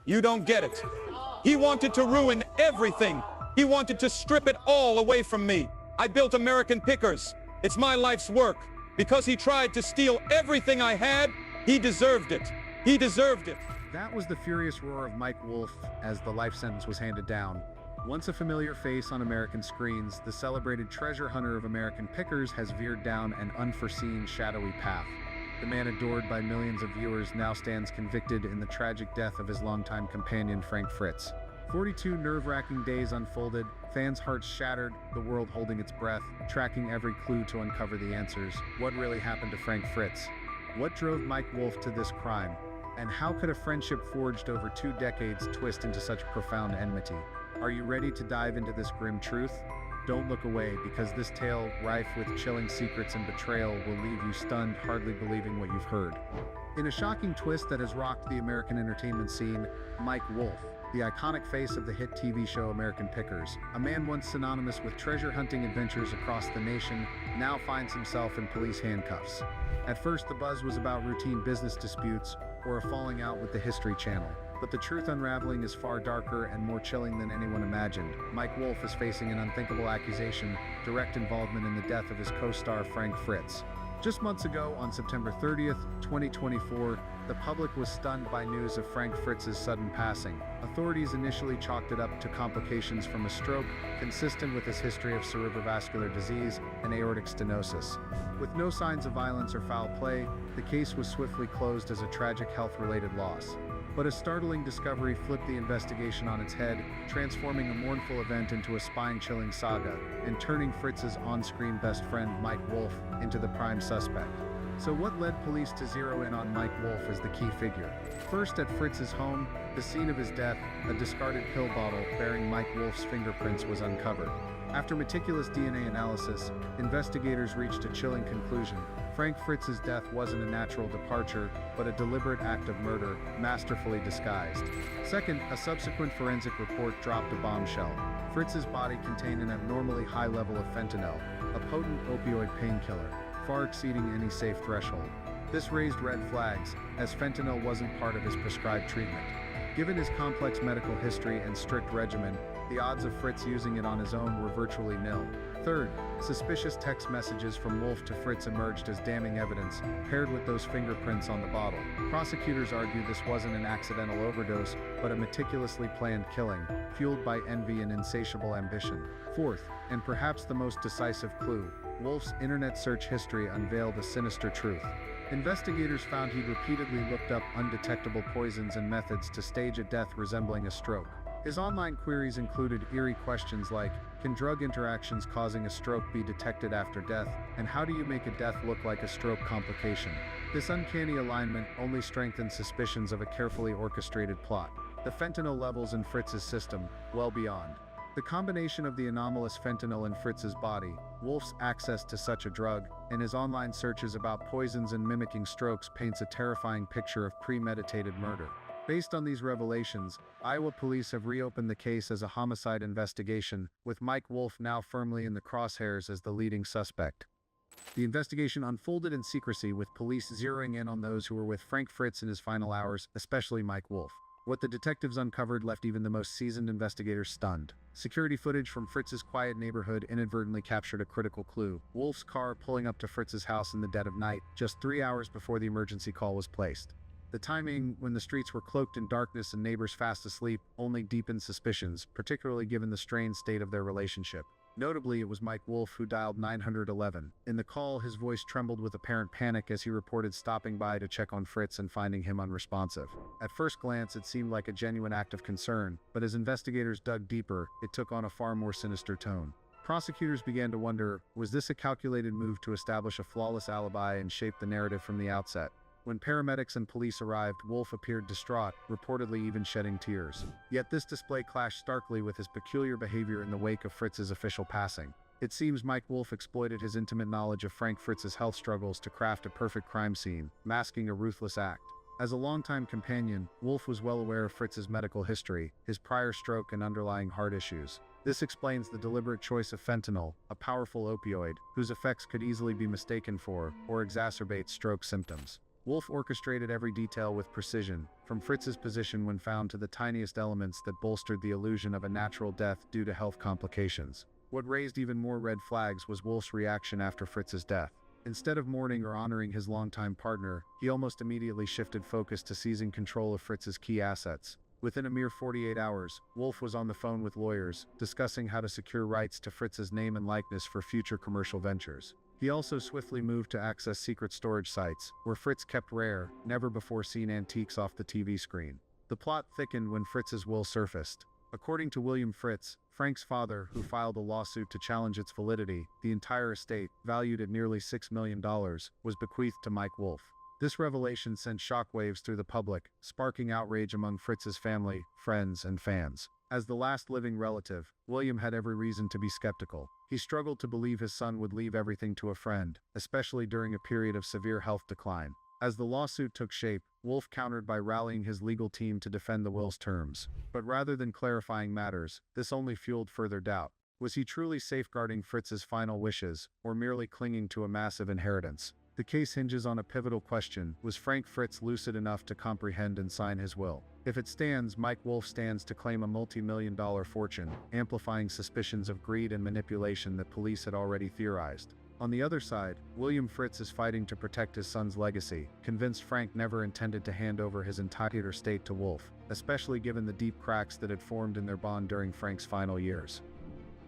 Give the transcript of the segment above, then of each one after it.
You don't get it. He wanted to ruin everything. He wanted to strip it all away from me. I built American Pickers. It's my life's work. Because he tried to steal everything I had, he deserved it. He deserved it. That was the furious roar of Mike Wolf as the life sentence was handed down. Once a familiar face on American screens, the celebrated treasure hunter of American Pickers has veered down an unforeseen, shadowy path. The man adored by millions of viewers now stands convicted in the tragic death of his longtime companion, Frank Fritz. 42 nerve-wracking days unfolded, fans' hearts shattered, the world holding its breath, tracking every clue to uncover the answers. What really happened to Frank Fritz? What drove Mike Wolf to this crime? And how could a friendship forged over 2 decades twist into such profound enmity? Are you ready to dive into this grim truth? Don't look away, because this tale, rife with chilling secrets and betrayal, will leave you stunned, hardly believing what you've heard. In a shocking twist that has rocked the American entertainment scene, Mike Wolf, the iconic face of the hit TV show American Pickers, a man once synonymous with treasure hunting adventures across the nation, now finds himself in police handcuffs. At first, the buzz was about routine business disputes or a falling out with the History Channel. But the truth unraveling is far darker and more chilling than anyone imagined. Mike Wolf is facing an unthinkable accusation, direct involvement in the death of his co-star Frank Fritz. Just months ago, on September 30th, 2024, the public was stunned by news of Frank Fritz's sudden passing. Authorities initially chalked it up to complications from a stroke, consistent with his history of cerebrovascular disease and aortic stenosis. With no signs of violence or foul play, the case was swiftly closed as a tragic health-related loss. But a startling discovery flipped the investigation on its head, transforming a mournful event into a spine-chilling saga, and turning Fritz's on-screen best friend, Mike Wolf, into the prime suspect. So what led police to zero in on Mike Wolf as the key figure? First, at Fritz's home, the scene of his death, a discarded pill bottle bearing Mike Wolf's fingerprints was uncovered. After meticulous DNA analysis, investigators reached a chilling conclusion. Frank Fritz's death wasn't a natural departure, but a deliberate act of murder, masterfully disguised. Second, a subsequent forensic report dropped a bombshell. Fritz's body contained an abnormally high level of fentanyl, a potent opioid painkiller, far exceeding any safe threshold. This raised red flags, as fentanyl wasn't part of his prescribed treatment. Given his complex medical history and strict regimen, the odds of Fritz using it on his own were virtually nil. Third, suspicious text messages from Wolf to Fritz emerged as damning evidence, paired with those fingerprints on the bottle. Prosecutors argued this wasn't an accidental overdose, but a meticulously planned killing, fueled by envy and insatiable ambition. Fourth, and perhaps the most decisive clue, Wolf's internet search history unveiled a sinister truth. Investigators found he'd repeatedly looked up undetectable poisons and methods to stage a death resembling a stroke. His online queries included eerie questions like, can drug interactions causing a stroke be detected after death, and how do you make a death look like a stroke complication? This uncanny alignment only strengthened suspicions of a carefully orchestrated plot. The fentanyl levels in Fritz's system, well beyond. The combination of the anomalous fentanyl in Fritz's body, Wolf's access to such a drug, and his online searches about poisons and mimicking strokes paints a terrifying picture of premeditated murder. Based on these revelations, Iowa police have reopened the case as a homicide investigation, with Mike Wolf now firmly in the crosshairs as the leading suspect. The investigation unfolded in secrecy, with police zeroing in on those who were with Frank Fritz in his final hours, especially Mike Wolf. What the detectives uncovered left even the most seasoned investigators stunned. Security footage from Fritz's quiet neighborhood inadvertently captured a critical clue: Wolf's car pulling up to Fritz's house in the dead of night, just 3 hours before the emergency call was placed. The timing, when the streets were cloaked in darkness and neighbors fast asleep, only deepened suspicions, particularly given the strained state of their relationship. Notably, it was Mike Wolf who dialed 911. In the call, his voice trembled with apparent panic as he reported stopping by to check on Fritz and finding him unresponsive. At first glance, it seemed like a genuine act of concern, but as investigators dug deeper, it took on a far more sinister tone. Prosecutors began to wonder, was this a calculated move to establish a flawless alibi and shape the narrative from the outset? When paramedics and police arrived, Wolf appeared distraught, reportedly even shedding tears. Yet this display clashed starkly with his peculiar behavior in the wake of Fritz's official passing. It seems Mike Wolf exploited his intimate knowledge of Frank Fritz's health struggles to craft a perfect crime scene, masking a ruthless act. As a longtime companion, Wolf was well aware of Fritz's medical history, his prior stroke and underlying heart issues. This explains the deliberate choice of fentanyl, a powerful opioid, whose effects could easily be mistaken for or exacerbate stroke symptoms. Wolf orchestrated every detail with precision, from Fritz's position when found to the tiniest elements that bolstered the illusion of a natural death due to health complications. What raised even more red flags was Wolf's reaction after Fritz's death. Instead of mourning or honoring his longtime partner, he almost immediately shifted focus to seizing control of Fritz's key assets. Within a mere 48 hours, Wolf was on the phone with lawyers, discussing how to secure rights to Fritz's name and likeness for future commercial ventures. He also swiftly moved to access secret storage sites, where Fritz kept rare, never-before-seen antiques off the TV screen. The plot thickened when Fritz's will surfaced. According to William Fritz, Frank's father, who filed a lawsuit to challenge its validity, the entire estate, valued at nearly $6 million, was bequeathed to Mike Wolf. This revelation sent shockwaves through the public, sparking outrage among Fritz's family, friends, and fans. As the last living relative, William had every reason to be skeptical. He struggled to believe his son would leave everything to a friend, especially during a period of severe health decline. As the lawsuit took shape, Wolf countered by rallying his legal team to defend the will's terms. But rather than clarifying matters, this only fueled further doubt. Was he truly safeguarding Fritz's final wishes, or merely clinging to a massive inheritance? The case hinges on a pivotal question: was Frank Fritz lucid enough to comprehend and sign his will? If it stands, Mike Wolf stands to claim a multi-million-dollar fortune, amplifying suspicions of greed and manipulation that police had already theorized. On the other side, William Fritz is fighting to protect his son's legacy, convinced Frank never intended to hand over his entire estate to Wolf, especially given the deep cracks that had formed in their bond during Frank's final years.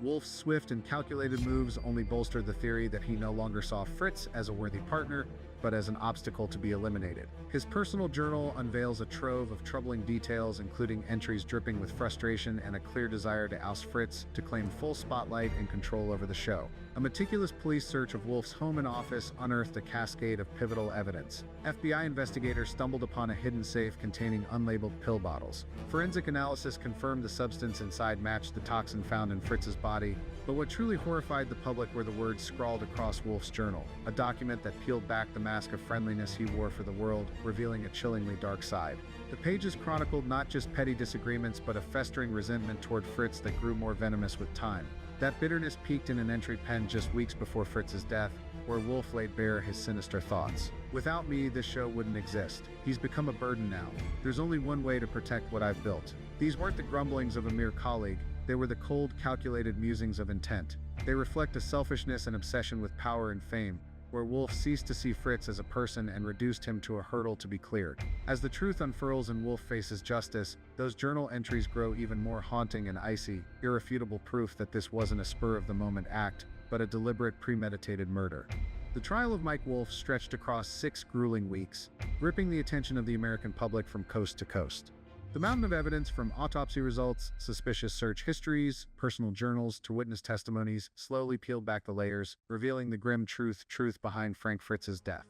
Wolf's swift and calculated moves only bolstered the theory that he no longer saw Fritz as a worthy partner, but as an obstacle to be eliminated. His personal journal unveils a trove of troubling details, including entries dripping with frustration and a clear desire to oust Fritz to claim full spotlight and control over the show. A meticulous police search of Wolf's home and office unearthed a cascade of pivotal evidence. FBI investigators stumbled upon a hidden safe containing unlabeled pill bottles. Forensic analysis confirmed the substance inside matched the toxin found in Fritz's body, but what truly horrified the public were the words scrawled across Wolf's journal, a document that peeled back the mask of friendliness he wore for the world, revealing a chillingly dark side. The pages chronicled not just petty disagreements but a festering resentment toward Fritz that grew more venomous with time. That bitterness peaked in an entry penned just weeks before Fritz's death, where Wolf laid bare his sinister thoughts. "Without me, this show wouldn't exist. He's become a burden now. There's only one way to protect what I've built." These weren't the grumblings of a mere colleague. They were the cold, calculated musings of intent. They reflect a selfishness and obsession with power and fame, where Wolf ceased to see Fritz as a person and reduced him to a hurdle to be cleared. As the truth unfurls and Wolf faces justice, those journal entries grow even more haunting and icy, irrefutable proof that this wasn't a spur-of-the-moment act, but a deliberate, premeditated murder. The trial of Mike Wolf stretched across 6 grueling weeks, gripping the attention of the American public from coast to coast. The mountain of evidence, from autopsy results, suspicious search histories, personal journals, to witness testimonies, slowly peeled back the layers, revealing the grim truth behind Frank Fritz's death.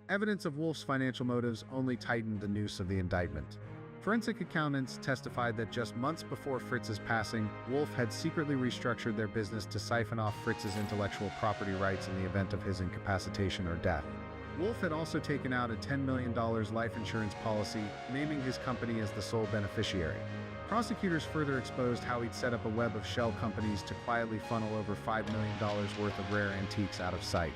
Evidence of Wolf's financial motives only tightened the noose of the indictment. Forensic accountants testified that just months before Fritz's passing, Wolf had secretly restructured their business to siphon off Fritz's intellectual property rights in the event of his incapacitation or death. Wolf had also taken out a $10 million life insurance policy, naming his company as the sole beneficiary. Prosecutors further exposed how he'd set up a web of shell companies to quietly funnel over $5 million worth of rare antiques out of sight.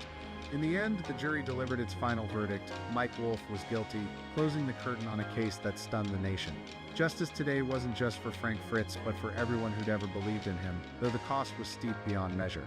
In the end, the jury delivered its final verdict: Mike Wolf was guilty, closing the curtain on a case that stunned the nation. Justice today wasn't just for Frank Fritz, but for everyone who'd ever believed in him, though the cost was steep beyond measure.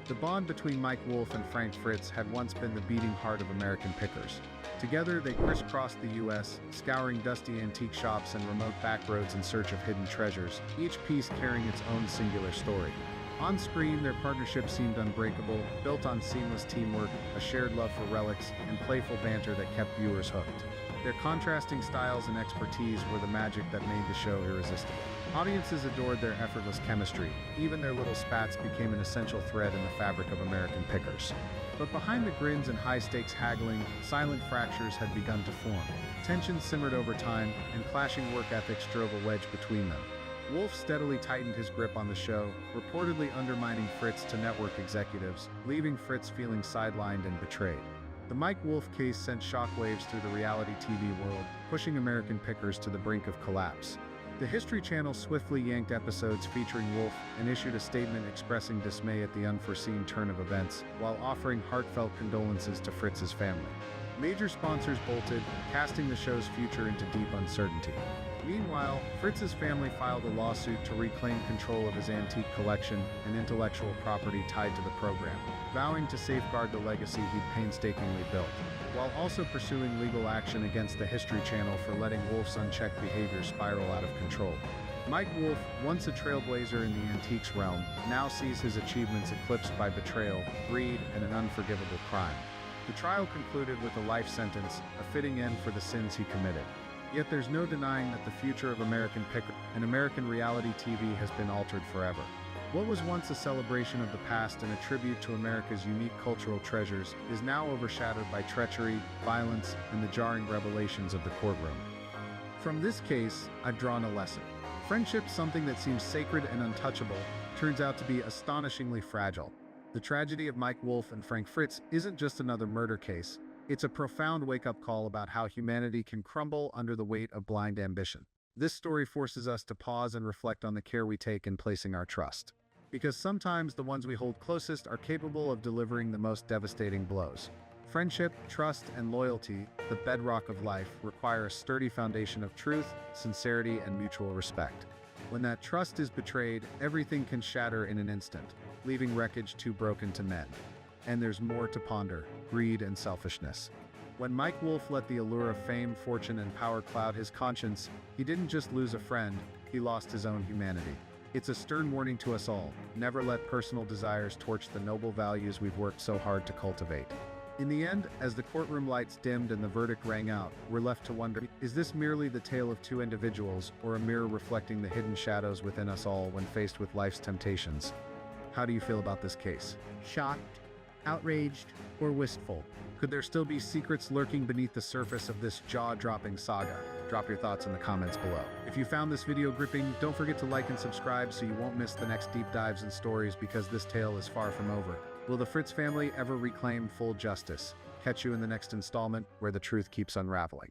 The bond between Mike Wolf and Frank Fritz had once been the beating heart of American pickers. Together, they crisscrossed the U.S., scouring dusty antique shops and remote back roads in search of hidden treasures, each piece carrying its own singular story. On screen, their partnership seemed unbreakable, built on seamless teamwork, a shared love for relics, and playful banter that kept viewers hooked. Their contrasting styles and expertise were the magic that made the show irresistible. Audiences adored their effortless chemistry. Even their little spats became an essential thread in the fabric of American pickers. But behind the grins and high-stakes haggling, silent fractures had begun to form. Tensions simmered over time, and clashing work ethics drove a wedge between them. Wolf steadily tightened his grip on the show, reportedly undermining Fritz to network executives, leaving Fritz feeling sidelined and betrayed. The Mike Wolf case sent shockwaves through the reality TV world, pushing American pickers to the brink of collapse. The History Channel swiftly yanked episodes featuring Wolf and issued a statement expressing dismay at the unforeseen turn of events, while offering heartfelt condolences to Fritz's family. Major sponsors bolted, casting the show's future into deep uncertainty. Meanwhile, Fritz's family filed a lawsuit to reclaim control of his antique collection and intellectual property tied to the program, vowing to safeguard the legacy he'd painstakingly built, while also pursuing legal action against the History Channel for letting Wolf's unchecked behavior spiral out of control. Mike Wolf, once a trailblazer in the antiques realm, now sees his achievements eclipsed by betrayal, greed, and an unforgivable crime. The trial concluded with a life sentence, a fitting end for the sins he committed. Yet there's no denying that the future of American picker and American reality TV has been altered forever. What was once a celebration of the past and a tribute to America's unique cultural treasures is now overshadowed by treachery, violence, and the jarring revelations of the courtroom. From this case, I've drawn a lesson. Friendship, something that seems sacred and untouchable, turns out to be astonishingly fragile. The tragedy of Mike Wolf and Frank Fritz isn't just another murder case. It's a profound wake-up call about how humanity can crumble under the weight of blind ambition. This story forces us to pause and reflect on the care we take in placing our trust. Because sometimes the ones we hold closest are capable of delivering the most devastating blows. Friendship, trust, and loyalty, the bedrock of life, require a sturdy foundation of truth, sincerity, and mutual respect. When that trust is betrayed, everything can shatter in an instant, leaving wreckage too broken to mend. And there's more to ponder: greed and selfishness. When Mike Wolf let the allure of fame, fortune, and power cloud his conscience, he didn't just lose a friend, he lost his own humanity. It's a stern warning to us all: never let personal desires torch the noble values we've worked so hard to cultivate. In the end, as the courtroom lights dimmed and the verdict rang out, we're left to wonder, is this merely the tale of two individuals, or a mirror reflecting the hidden shadows within us all when faced with life's temptations? How do you feel about this case? Shocked, outraged, or wistful? Could there still be secrets lurking beneath the surface of this jaw-dropping saga? Drop your thoughts in the comments below. If you found this video gripping, don't forget to like and subscribe so you won't miss the next deep dives and stories, because this tale is far from over. Will the Fritz family ever reclaim full justice? Catch you in the next installment, where the truth keeps unraveling.